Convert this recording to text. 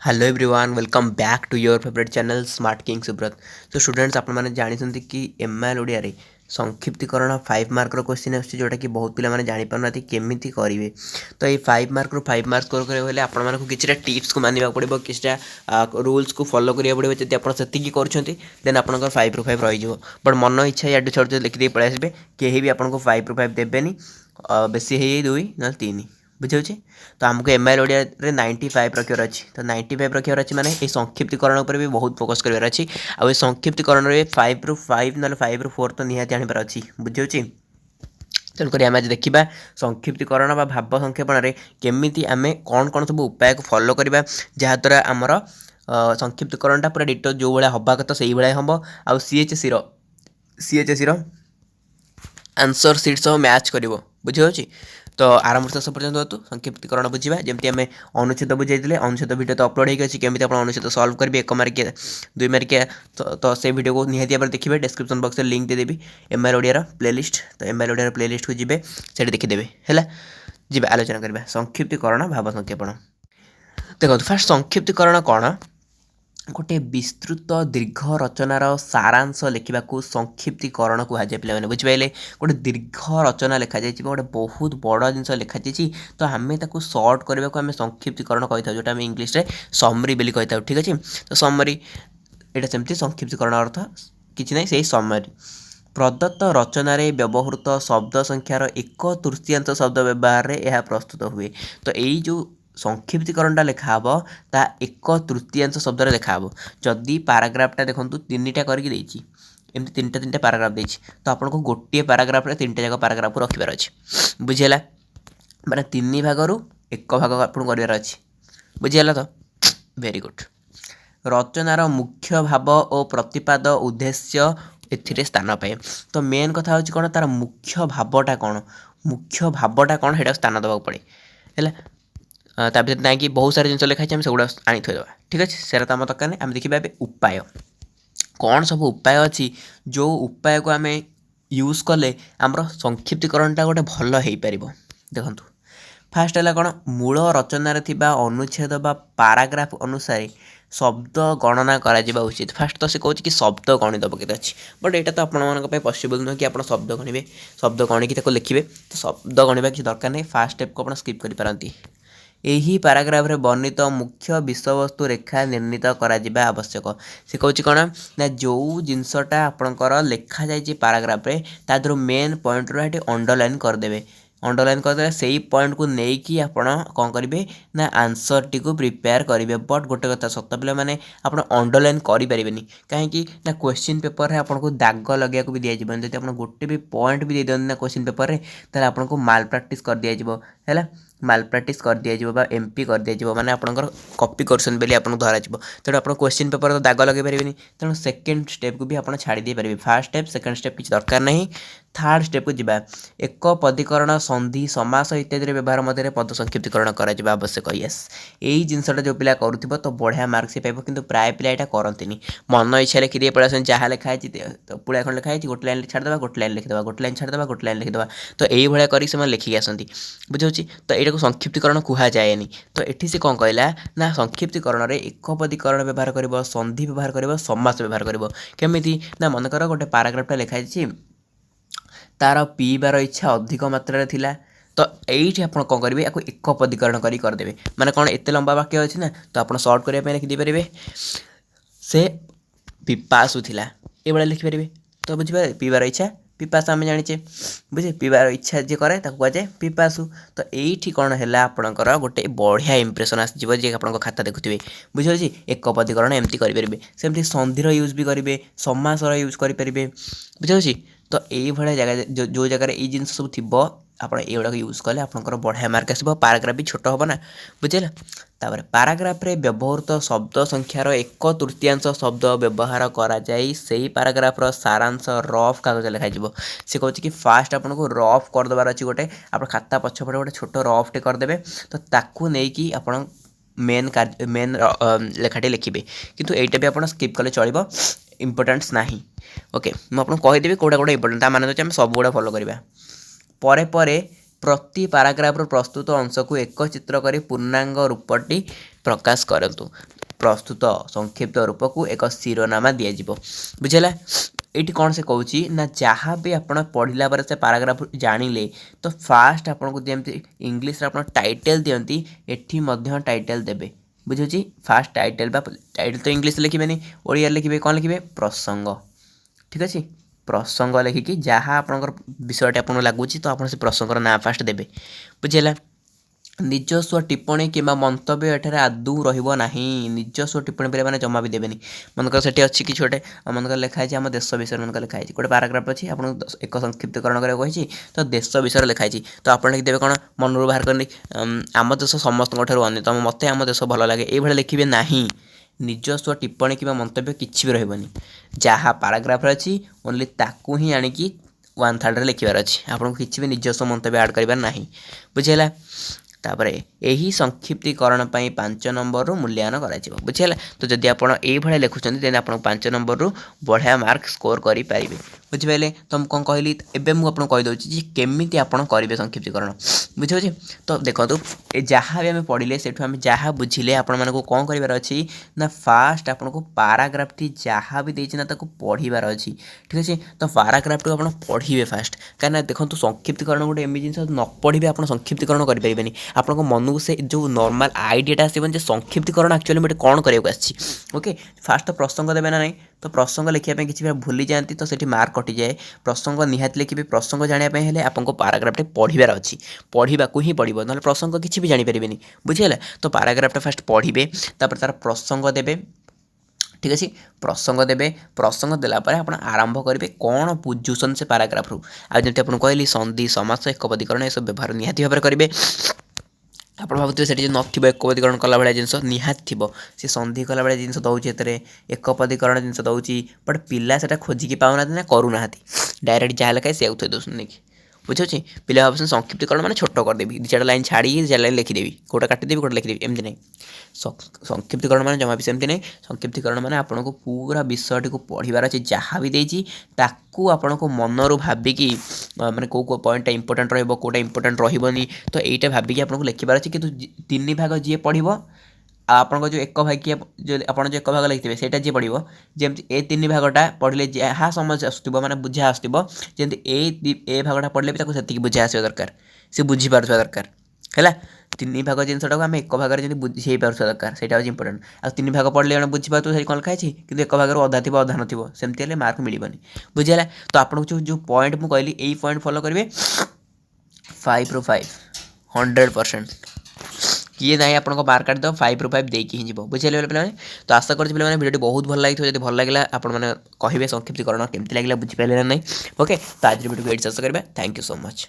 Hello everyone welcome back to your favourite channel smart king Subrat. तो students आपने जानते कि एमआईएल ओडिया रे संक्षिप्तीकरण 5 मार्कर क्वेश्चन आछी जोटा कि बहुत पिला जानी पारना केमी करेंगे। तो ये 5 मार्क रू 5 मार्क करेंगे आपको किसी टिप्स को मानवा पड़ो किसी रूल्स को फॉलो करा पड़ो जब आप देन आप 5 रू 5 रही बट मन इच्छा या छोटे लिखिदे पलि आसबे कहीं भी आपको 5 रू 5 देवेनि बेसी है 2 ना 3 बुझे। तो आमको एमआईएल ओडिया रे 95 रखियार अच्छी तो 95 रखियार अच्छी माने ये संक्षिप्तीकरण उपर भी बहुत फोकस करार अच्छी आ संक्षिप्तीकरण में 5 रू 5 ना 5 रू 4 तो निहाती आनीपार अच्छी बुझे। तेणुक आम आज देखा संक्षिप्तीकरण भाव संक्षेपण केमी आम कौन कौन सब उपाय को फॉलो करवा जहाद्वारा आमर संक्षिप्तीकरणटा पूरा डिटो जो भाया हवा कथा से भाया हम आ सीएचएससी आंसर सीट सह मैच कर बुझे। तो आरंभ शेष पर्यटन हेतु संक्षिप्तीकरण बुझा जमी आम अनुच्छेद बुझाई अनुच्छेद भिडियो तो अपलोड होगी केमी आप अनुच्छेद सल्व करेंगे 1 मार्किया 2 मार्किया तो से भिडियो को निहाती भाव देखिए डिस्क्रिप्शन बॉक्स में लिंक देदेवी एमआईएल ओडिया प्लेलिस्ट तो एमआईएल ओडिया प्लेलिस्ट को जी से देखीदेवे है जी आलोचना करवा संक्षिप्तीकरण भाव संक्षेपण। देखो फास्ट संक्षिप्तीकरण कौन गोटे विस्तृत दीर्घ रचनार सारांश लिखा संक्षिप्तीकरण कहुए पे बुझिपारे गोटे दीर्घ रचना लिखा जाए गोटे बहुत बड़ जिन लिखाई तो आम सर्ट करने को आम संक्षिप्तीकरण कही था जोटा इंग्लीश रे समरी बोली कही था ठीक अच्छे। तो समरी यहाँ सेमती संक्षिप्तीकरण अर्थ किसी ना से समरी प्रदत्त रचन व्यवहृत शब्द संख्यार 1/3 शब्द व्यवहार में यह प्रस्तुत हुए। तो यही जो संक्षिप्तीकरणटा लिखा ता 1/3 शब्द लिखा जदि पाराग्राफटा देखो 3टा करके एमती 3टा पाराग्राफ देती तो आपको गोटे पाराग्राफ 3टा जाक पाराग्राफ को रखिबार अच्छे बुझीगला माने 3 भाग 1 भाग आपको करार अच्छे बुझीगला। तो वेरी गुड रचनार मुख्य भाव और प्रतिपाद उद्देश्य एथिरे स्थान पाए। तो मेन कथा हूँ कौन तार मुख्य भावटा कौन है स्थान देवाक पड़े है भर ना कि बहुत सारे जिन लिखाई आम सेगुड़ा आनी थोड़ा ठीक अच्छे से आम दरकार नहीं आम देखा उपाय कौन सब उपाय अच्छी जो उपाय को आम यूज कले आमर संक्षिप्तीकरणटा गोटे भल हो पार। देखु फास्ट है कौन मूल रचनार अनुच्छेद बा पाराग्राफ अनुसार शब्द गणना करा उचित। फास्ट तो से कहूँ कि शब्द गणित बकेत अच्छी बट यहाँ तो आप पसिबल नुह कि आप शब्द गणिबे शब्द गणिकी लिखे तो शब्द गणवा किसी दरकार नहीं फास्ट स्टेप को आप स्किप करें। यही पाराग्राफ रे वर्णित मुख्य विषयवस्तु रेखा निर्णीत करा आवश्यक। से कहूँ कौन ना जो जिनसटा आपणकर लिखा जाए पाराग्राफ रे तादर मेन पॉइंट रो अंडरलाइन करदे अंडरलाइन करदे से ही पॉइंट को लेकिन आप कौन करेंगे ना आंसर टी को प्रिपेयर करेंगे। बट गोटे कथा सत पे मैंने आप अंडरलाइन करें कहीं ना क्वेश्चन पेपर में आपको दाग लगे भी दिज्व जब आप गोटे भी पॉइंट भी दे दिखाते ना क्वेश्चन पेपर में ताल आपको माल प्राक्ट कर दिज्व है माल प्राक्ट कर दिज्व एमपी कर दिज्व माने आपंकर कॉपी करसन बेली आपको धरा तेणु आप क्वेश्चन पेपर तो दाग लगे पारे तेणु सेकेंड स्टेप को भी आप छाड़ी दे पारे। फास्ट स्टेप सेकेंड स्टेप किसी दरकार नहीं थर्ड स्टेप को जीवा एक पदीकरण संधि समास इत्यादि व्यवहार मध्य पद संक्षिप्तीकरण करा आवश्यक। यस यही जिनसटा जो पिला करूथिबो तो बढ़िया मार्क से पाइबो किंतु प्राय पिला एटा करंतिनी मन इच्छा लिखिदे पड़ा जहाँ लिखाई तो पुड़ा खंड लिखाई गोटे लाइन छाड़देवा गोटे लाइन लिखिदेवा गोटे लाइन छाड़देवा गोटे लाइन लिखिदेवा तो यही भाया कर लिखिकी आसती बुझे। तो यहाँ को संक्षिप्तीकरण कहुए तो ये से कौन कहला ना संक्षिप्तीकरण में एक पदीकरण व्यवहार कर संधि व्यवहार कर समास व्यवहार कर केमी ना मनकर गोटे पाराग्राफटा लिखाई तार पीबार इच्छा अधिक मात्रा थिला तो ये आप कौन करेंगे या एक पदीकरण करदे माने कौन एत लंबा वाक्य अच्छी ना तो आप सर्ट करने लिखिदे से पिपासु थिला ये लिखिपारे। तो बुझे पीबार इच्छा पिपासु आम जाचे बुझे पीबार इच्छा जी कै कहुए पिपासु। तो ये कौन है आपंकर गोटे बढ़िया इम्प्रेसन आसो जी आप खाता देखुए बुझे एक पदीकरण एमती करेंगे सेमती संधिर यूज भी करेंगे समासर यूज करेंगे बुझे। तो ये जगह जो जगह ये जिन सब थी आप यूज कले आपंकर बढ़िया मार्क आसो पाराग्राफ भी छोट हम ना बुझेगा। तापर पाराग्राफ रे व्यवहृत शब्द संख्यार 1/3 शब्द व्यवहार करा जाई सही पाराग्राफ सारांश रफ कागज लिखा से कहूँ कि फास्ट आपको रफ करदेबार अच्छी गोटे आप खाता पछपटे गोटे छोट रफटे करदे तो ताकू नहीं आप मेन मेन लेखाटी लिखे किंतु एटा भी आप स्किप कले चलो इम्पोर्टान्स ना। ओके मुझे कहीदेवी कौटा कौटा इम्पोर्टाट ता माने तो सब गुड़ा फॉलो करवा परे परे प्रति पाराग्राफ प्रस्तुत अंश को एक चित्र कर पूर्णांग रूपटी प्रकाश करतु प्रस्तुत संक्षिप्त रूप को एक शिरोनामा दिज्व बुझेगा ये कौन से कहूँ ना जहाँ भी आप पढ़ला पर से पाराग्राफ जानिले तो फास्ट आपन को जमी इंग्लीश आप टाइटल दियंती एठी मध्य टाइटल देबे बुझुची फास्ट टाइटल टाइटल तो इंग्लीश लिखे ओडिया लिखे कौन लिखे प्रसंग ठीक अच्छे प्रसंग लिखिकी जहाँ आपंकर विषयटी आपको लगुच तो आप प्रसंगर ना फास्ट देवे बुझेगा ନିଜସ୍ୱ टिप्पणी किंवा मंतव्य एठारे आदौ रहिबो नाही ନିଜସ୍ୱ टिप्पणी पे मैंने जमा भी देवेनि मनकर सेठी अच्छी कि छोटे मनकर लिखाई आम देश विषय मनकर लिखाई गोटे पाराग्राफ अच्छी आपको एक संक्षिप्तकरण करें तो देश विषय लिखाई तो आप लिखिदेवे कौन मन बाहर करनी आम देश समस्त अन्यतम मत आम देश भल लगे ये लिखे ना ନିଜସ୍ୱ टिप्पणी कि मंतव्य किसी भी रही जहाँ पाराग्राफ अच्छी ओनली ताकू ही आणिकी 1/3 लिखार अच्छी आपको किसी भी ନିଜସ୍ୱ मंतव्य आड कर बुझेगा तापर यही संक्षिप्तीकरण 5 नंबर रु मूल्यांकन करा बुझेगा तो जदि आप लिखुं देन आप 5 नंबर रु बढ़िया मार्क स्कोर करेंगे बुझिपारे तो कौन कहली एवं मुझे कहीदे केमी आप करेंगे संक्षिप्तीकरण बुझे तो देखो जहाँ भी आम पढ़ले से जहाँ बुझिले आपण को कौन करार अच्छी ना फास्ट आपको पाराग्राफ टी जहाँ भी देना पढ़ार अच्छी ठीक अच्छे तो पाराग्राफ टी आप पढ़े फास्ट कहीं देखो संक्षिप्तीकरण गोटे एमती जिन न पढ़े आप संक्षिप्तीकरण करें आपको मन को से जो नॉर्मल आइडियाटा आसबन संक्षिप्तीकरण एक्चुअली मुझे कौन कराया ओके फास्ट तो प्रसंग देवे ना नहीं तो प्रसंग लिखापी किसी भूली जाती तो सेठी मार्क कटि जाए प्रसंग निहाती लिखे प्रसंग जानापी आपको पाराग्राफटे पढ़ार अच्छी पढ़ा ही पड़ो ना प्रसंग किसी भी जानीपारे बुझीगला तो पाराग्राफटा फास्ट पढ़े तापर तार प्रसंग देवे ठीक अच्छे प्रसंग देवे प्रसंग देलापर आप आरंभ करेंगे कौन बुझुसन से पाराग्राफ रू आमती आपको कहली संधि समास एक पदीकरण यह सब व्यवहार निहाती भाव करेंगे आप भावुए से नथिब एक पदीकरण कला भाया जिन निहाती थी सी संधि कला भाया जिन दूसरे एक पदीकरण जिन दूसरी बट पिला से खोजिकी पाऊना ना करूना डायरेक्ट जहाँ लिखाए से थे दोस्त नहीं बुझे पिला भाव संक्षिप्तीकरण मैंने छोट करदेवी 2-4 लाइन छाड़ी 2-4 लाइन लिखिदेवी गोटे काटिदेवी गोटे लिखिदेवी एमती नहीं संक्षिप्तीकरण मैंने जमा भी सेमती नहीं संक्षिप्तीकरण मैंने आपको पूरा विषयटी को पढ़ार अच्छे जहाँ भी देती ताकू आपण को मनरू भाविकी माने कौ पॉइंट इंपोर्टेंट रोटा इंपोर्टेंट रही तो यहाँ भाविकी आपको लिखार अच्छे कि 3 भाग जी पढ़ आपन जो एक भाग जो आप जो एक भाग लिखिथे से जी पढ़ो जमी ए 3 भागटा पढ़ले जहाँ समझ आसो मैंने बुझा आसो जमी ए भागटा पढ़ले भी से बुझा आसा दरकार सी बुझीपार दरकार है 3 भाग जिनटा को आम एक भाग में बुझे पार्थ दरकार से इंपोर्टेंट आ 3 भाग पढ़ले जब बुझीपार से कौन लिखाई कि एक भाग अधा थी अधा नथिबो सेमती मार्क मिलबनी बुझेगा तो आपको जो पॉइंट मुझे कहली यही पॉइंट फॉलो करेंगे 5 ରୁ 5 100% किए ना आपको मार्क काटिदेव 5 ରୁ 5 देकी ही बुझे पे तो आशा करते पे भिडियो बहुत भल लगी जब भल लगे आपने कहे संक्षिप्तीकरण केमती लगे बुझीपारे ना नहीं ओके तो आज भिडियो को शेष करेंगे थैंक यू सो मच।